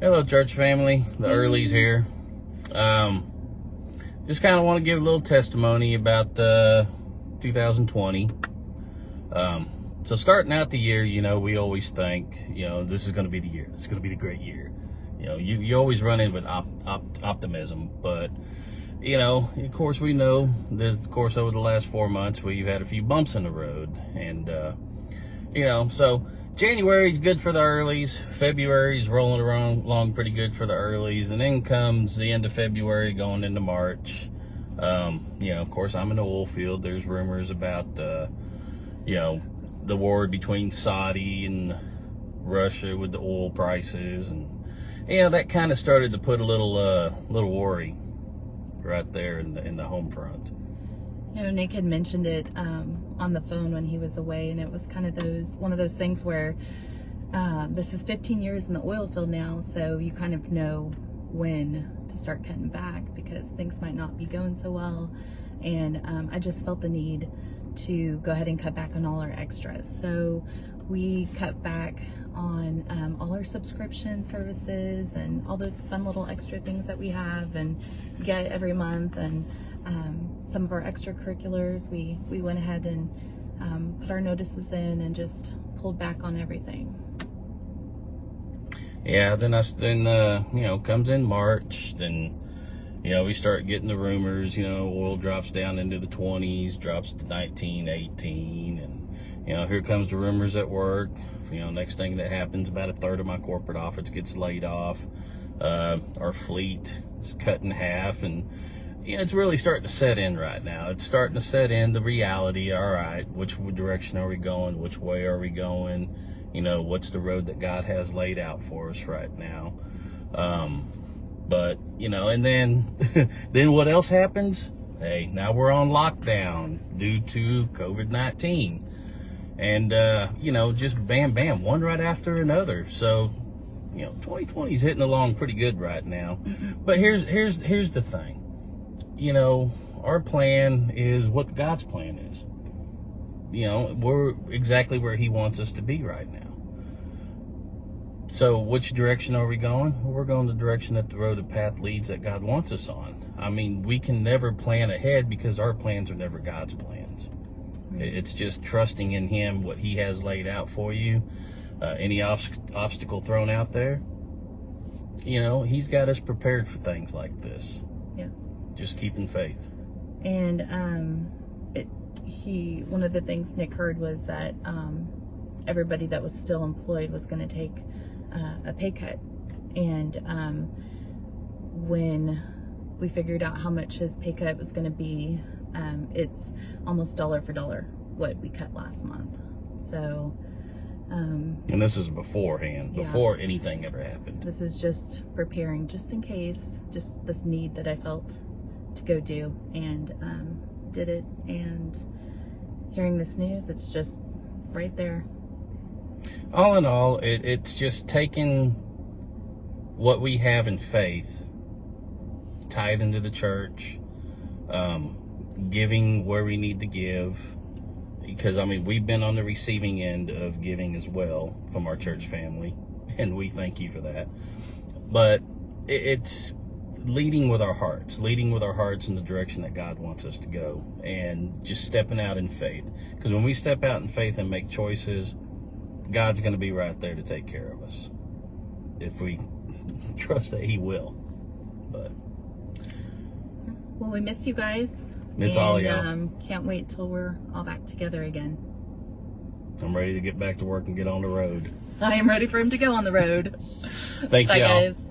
Hello, church family. The Early's here. Just kind of want to give a little testimony about 2020. So starting out the year, we always think, this is going to be the year. This is going to be the great year. You always run in with optimism, but of course we know this. Of course, over the last 4 months, we've had a few bumps in the road, and so. January's good for the Earlys. February's rolling along pretty good for the Earlys. And then comes the end of February going into March. Of course, I'm in the oil field. There's rumors about, the war between Saudi and Russia with the oil prices. And, that kind of started to put a little worry right there in the home front. Nick had mentioned it on the phone when he was away, and it was kind of one of those things where this is 15 years in the oil field now, so you kind of know when to start cutting back because things might not be going so well. And I just felt the need to go ahead and cut back on all our extras. So we cut back on all our subscription services and all those fun little extra things that we have and get every month, and some of our extracurriculars, we went ahead and put our notices in and just pulled back on everything. Yeah, then comes in March, then we start getting the rumors, oil drops down into the 20s, drops to 19, 18, and here comes the rumors at work. Next thing that happens, about a third of my corporate office gets laid off. Our fleet is cut in half, and it's really starting to set in right now. It's starting to set in the reality. All right, which direction are we going? Which way are we going? What's the road that God has laid out for us right now? But and then then what else happens? Hey, now we're on lockdown due to COVID-19, and just bam, one right after another. So 2020 is hitting along pretty good right now. But here's the thing. Our plan is what God's plan is. We're exactly where He wants us to be right now. So which direction are we going? Well, we're going the direction that the road of path leads that God wants us on. I mean, we can never plan ahead because our plans are never God's plans. It's just trusting in Him, what He has laid out for you. Any obstacle thrown out there, He's got us prepared for things like this. Yes. Just keeping faith. And one of the things Nick heard was that everybody that was still employed was going to take a pay cut. And when we figured out how much his pay cut was going to be, it's almost dollar for dollar what we cut last month. So and this is beforehand, before anything ever happened. This is just preparing, just in case, just this need that I felt to go do, and did it. And hearing this news, it's just right there. All in all, it's just taking what we have in faith, tithing to the church, giving where we need to give. Because, we've been on the receiving end of giving as well from our church family, and we thank you for that. But it's leading with our hearts in the direction that God wants us to go, and just stepping out in faith. Because when we step out in faith and make choices, God's going to be right there to take care of us if we trust that He will. But well, we miss you guys. Miss all y'all. Can't wait till we're all back together again. I'm ready to get back to work and get on the road. I am ready for him to go on the road. Thank Bye, y'all. guys.